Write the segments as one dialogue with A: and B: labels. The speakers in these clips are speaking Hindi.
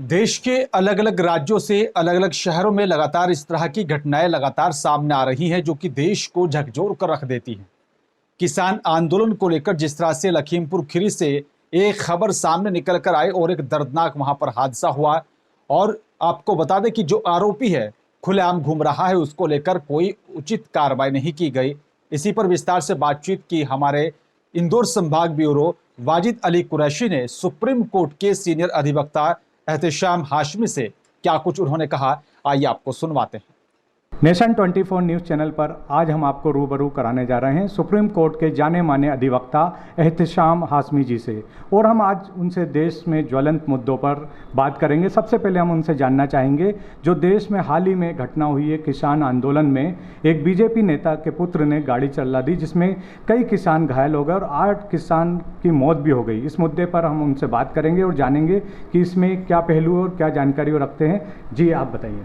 A: देश के अलग अलग राज्यों से अलग अलग शहरों में लगातार इस तरह की घटनाएं लगातार सामने आ रही हैं जो कि देश को झकझोर कर रख देती हैं। किसान आंदोलन को लेकर जिस तरह से लखीमपुर खीरी से एक खबर सामने निकल कर आई और एक दर्दनाक वहां पर हादसा हुआ, और आपको बता दें कि जो आरोपी है खुलेआम घूम रहा है, उसको लेकर कोई उचित कार्रवाई नहीं की गई। इसी पर विस्तार से बातचीत की हमारे इंदौर संभाग ब्यूरो वाजिद अली कुरैशी ने सुप्रीम कोर्ट के सीनियर अधिवक्ता एहतेशाम हाशमी से। क्या कुछ उन्होंने कहा, आइए आपको सुनवाते हैं।
B: नेशन 24 न्यूज़ चैनल पर आज हम आपको रूबरू कराने जा रहे हैं सुप्रीम कोर्ट के जाने माने अधिवक्ता एहतेशाम हाशमी जी से, और हम आज उनसे देश में ज्वलंत मुद्दों पर बात करेंगे। सबसे पहले हम उनसे जानना चाहेंगे, जो देश में हाल ही में घटना हुई है किसान आंदोलन में, एक बीजेपी नेता के पुत्र ने गाड़ी चला दी जिसमें कई किसान घायल हो गए और 8 किसान की मौत भी हो गई। इस मुद्दे पर हम उनसे बात करेंगे और जानेंगे कि इसमें क्या पहलू और क्या जानकारी वो रखते हैं। जी आप बताइए।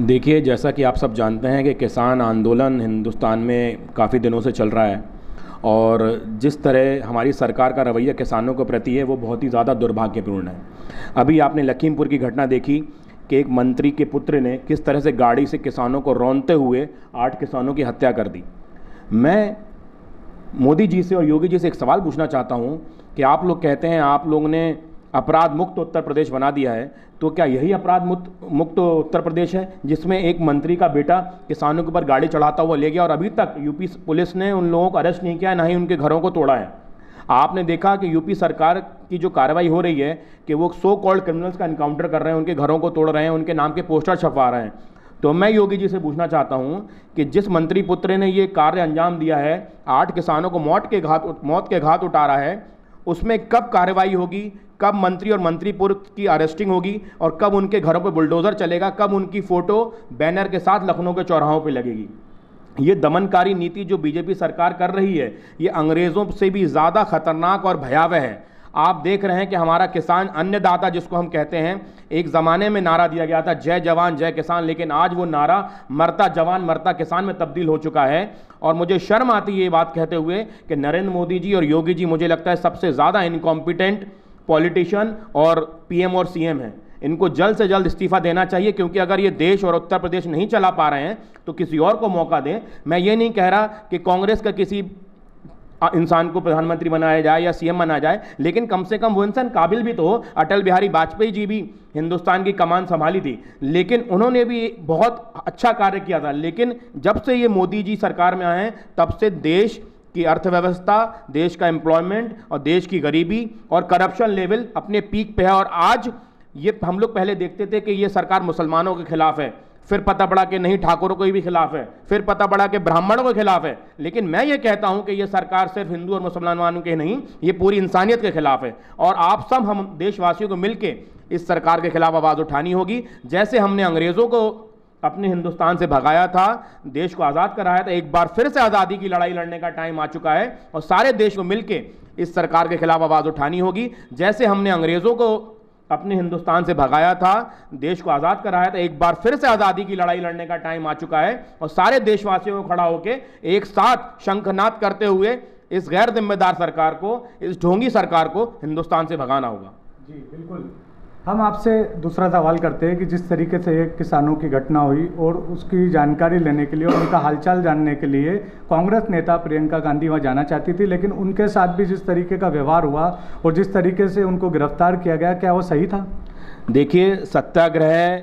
C: देखिए, जैसा कि आप सब जानते हैं कि किसान आंदोलन हिंदुस्तान में काफ़ी दिनों से चल रहा है, और जिस तरह हमारी सरकार का रवैया किसानों के प्रति है वो बहुत ही ज़्यादा दुर्भाग्यपूर्ण है। अभी आपने लखीमपुर की घटना देखी कि एक मंत्री के पुत्र ने किस तरह से गाड़ी से किसानों को रौंदते हुए 8 किसानों की हत्या कर दी। मैं मोदी जी से और योगी जी से एक सवाल पूछना चाहता हूँ कि आप लोग कहते हैं आप लोगों ने अपराध मुक्त उत्तर प्रदेश बना दिया है, तो क्या यही अपराध मुक्त उत्तर प्रदेश है जिसमें एक मंत्री का बेटा किसानों के ऊपर गाड़ी चढ़ाता हुआ ले गया और अभी तक यूपी पुलिस ने उन लोगों को अरेस्ट नहीं किया, ना ही उनके घरों को तोड़ा है। आपने देखा कि यूपी सरकार की जो कार्रवाई हो रही है कि वो सो कॉल्ड क्रिमिनल्स का इनकाउंटर कर रहे हैं, उनके घरों को तोड़ रहे हैं, उनके नाम के पोस्टर छपवा रहे हैं। तो मैं योगी जी से पूछना चाहता हूं कि जिस मंत्री पुत्र ने ये कार्य अंजाम दिया है, 8 किसानों को मौत के घाट उतारा है, उसमें कब कार्रवाई होगी, कब मंत्री और मंत्री पूर्व की अरेस्टिंग होगी, और कब उनके घरों पर बुलडोजर चलेगा, कब उनकी फोटो बैनर के साथ लखनऊ के चौराहों पर लगेगी। ये दमनकारी नीति जो बीजेपी सरकार कर रही है, ये अंग्रेजों से भी ज़्यादा खतरनाक और भयावह है। आप देख रहे हैं कि हमारा किसान अन्नदाता जिसको हम कहते हैं, एक ज़माने में नारा दिया गया था जय जवान जय किसान, लेकिन आज वो नारा मरता जवान मरता किसान में तब्दील हो चुका है। और मुझे शर्म आती है ये बात कहते हुए कि नरेंद्र मोदी जी और योगी जी मुझे लगता है सबसे ज़्यादा इनकॉम्पिटेंट पॉलिटिशियन और पीएम और सीएम हैं। इनको जल्द से जल्द इस्तीफा देना चाहिए, क्योंकि अगर ये देश और उत्तर प्रदेश नहीं चला पा रहे हैं तो किसी और को मौका दें। मैं ये नहीं कह रहा कि कांग्रेस का किसी इंसान को प्रधानमंत्री बनाया जाए या सीएम बनाया जाए, लेकिन कम से कम वो इंसान काबिल भी तो हो। अटल बिहारी वाजपेयी जी भी हिंदुस्तान की कमान संभाली थी, लेकिन उन्होंने भी बहुत अच्छा कार्य किया था। लेकिन जब से ये मोदी जी सरकार में आए हैं, तब से देश की अर्थव्यवस्था, देश का एम्प्लॉयमेंट और देश की गरीबी और करप्शन लेवल अपने पीक पे है। और आज ये हम लोग पहले देखते थे कि ये सरकार मुसलमानों के खिलाफ है, फिर पता पड़ा कि नहीं ठाकुरों को भी खिलाफ है, फिर पता पड़ा कि ब्राह्मणों के खिलाफ है। लेकिन मैं ये कहता हूं कि ये सरकार सिर्फ हिंदू और मुसलमानों के नहीं, ये पूरी इंसानियत के खिलाफ है। और आप सब हम देशवासियों को मिलकर इस सरकार के खिलाफ आवाज़ उठानी होगी। जैसे हमने अंग्रेज़ों को अपने हिंदुस्तान से भगाया था, देश को आज़ाद कराया था, एक बार फिर से आज़ादी की लड़ाई लड़ने का टाइम आ चुका है और सारे देश को मिलकर इस सरकार के खिलाफ आवाज़ उठानी होगी। जैसे हमने अंग्रेज़ों को अपने हिंदुस्तान से भगाया था, देश को आज़ाद कराया था, एक बार फिर से आज़ादी की लड़ाई लड़ने का टाइम आ चुका है और सारे देशवासियों को खड़ा होकर एक साथ शंखनाद करते हुए इस गैर जिम्मेदार सरकार को, इस ढोंगी सरकार को हिंदुस्तान से भगाना होगा।
B: जी बिल्कुल। हम आपसे दूसरा सवाल करते हैं कि जिस तरीके से एक किसानों की घटना हुई और उसकी जानकारी लेने के लिए और उनका हालचाल जानने के लिए कांग्रेस नेता प्रियंका गांधी वहाँ जाना चाहती थी, लेकिन उनके साथ भी जिस तरीके का व्यवहार हुआ और जिस तरीके से उनको गिरफ्तार किया गया, क्या वो सही था?
C: देखिए, सत्याग्रह,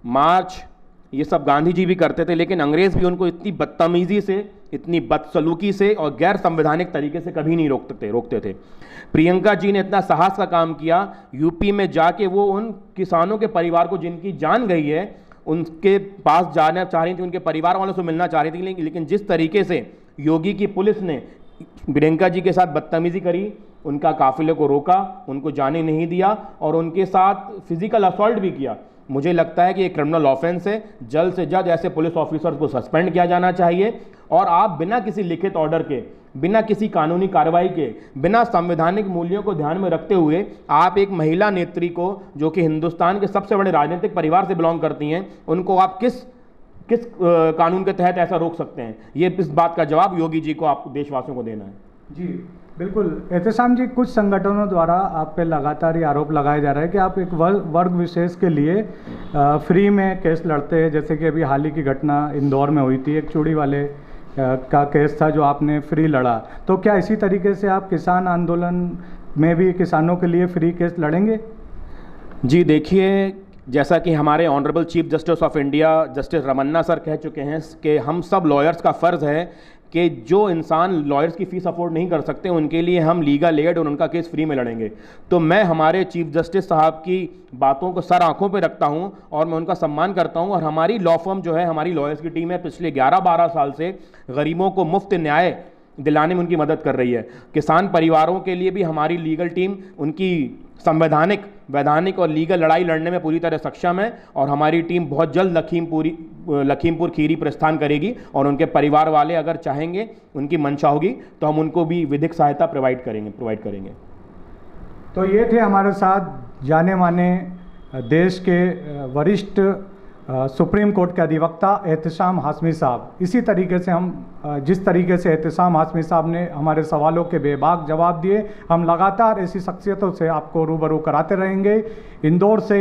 C: मार्च, ये सब गांधी जी भी करते थे, लेकिन अंग्रेज़ भी उनको इतनी बदतमीज़ी से, इतनी बदसलूकी से और गैर संवैधानिक तरीके से कभी नहीं रोकते थे। प्रियंका जी ने इतना साहस का काम किया, यूपी में जाके वो उन किसानों के परिवार को जिनकी जान गई है उनके पास जाना चाह रही थी, उनके परिवार वालों से मिलना चाह रही थी। लेकिन जिस तरीके से योगी की पुलिस ने प्रियंका जी के साथ बदतमीज़ी करी, उनका काफिले को रोका, उनको जाने नहीं दिया और उनके साथ फिजिकल असॉल्ट भी किया, मुझे लगता है कि ये क्रिमिनल ऑफेंस है। जल्द से जल्द ऐसे पुलिस ऑफिसर्स को सस्पेंड किया जाना चाहिए। और आप बिना किसी लिखित ऑर्डर के, बिना किसी कानूनी कार्रवाई के, बिना संवैधानिक मूल्यों को ध्यान में रखते हुए आप एक महिला नेत्री को, जो कि हिंदुस्तान के सबसे बड़े राजनीतिक परिवार से बिलोंग करती हैं, उनको आप किस कानून के तहत ऐसा रोक सकते हैं? ये इस बात का जवाब योगी जी को, आपको देशवासियों को देना है।
B: जी बिल्कुल एहतेशाम जी, कुछ संगठनों द्वारा आप पे लगातार ये आरोप लगाया जा रहा है कि आप एक वर्ग विशेष के लिए फ्री में केस लड़ते हैं, जैसे कि अभी हाल ही की घटना इंदौर में हुई थी, एक चूड़ी वाले का केस था जो आपने फ्री लड़ा। तो क्या इसी तरीके से आप किसान आंदोलन में भी किसानों के लिए फ्री केस लड़ेंगे?
C: जी देखिए, जैसा कि हमारे honourable chief justice of India justice Ramana sir कह चुके हैं कि हम सब लॉयर्स का फ़र्ज़ है कि जो इंसान लॉयर्स की फ़ीस अफोर्ड नहीं कर सकते उनके लिए हम लीगल एड और उनका केस फ्री में लड़ेंगे। तो मैं हमारे चीफ जस्टिस साहब की बातों को सर आंखों पे रखता हूं और मैं उनका सम्मान करता हूं। और हमारी लॉ फर्म जो है, हमारी लॉयर्स की टीम है, पिछले 11-12 साल से गरीबों को मुफ्त न्याय दिलाने में उनकी मदद कर रही है। किसान परिवारों के लिए भी हमारी लीगल टीम उनकी संवैधानिक, वैधानिक और लीगल लड़ाई लड़ने में पूरी तरह सक्षम है। और हमारी टीम बहुत जल्द लखीमपुर खीरी प्रस्थान करेगी और उनके परिवार वाले अगर चाहेंगे, उनकी मंशा होगी, तो हम उनको भी विधिक सहायता प्रोवाइड करेंगे।
B: तो ये थे हमारे साथ जाने माने देश के वरिष्ठ सुप्रीम कोर्ट के अधिवक्ता एहतेशाम हाशमी साहब। इसी तरीके से जिस तरीके से एहतेशाम हाशमी साहब ने हमारे सवालों के बेबाक जवाब दिए, हम लगातार ऐसी शख्सियतों से आपको रूबरू कराते रहेंगे। इंदौर से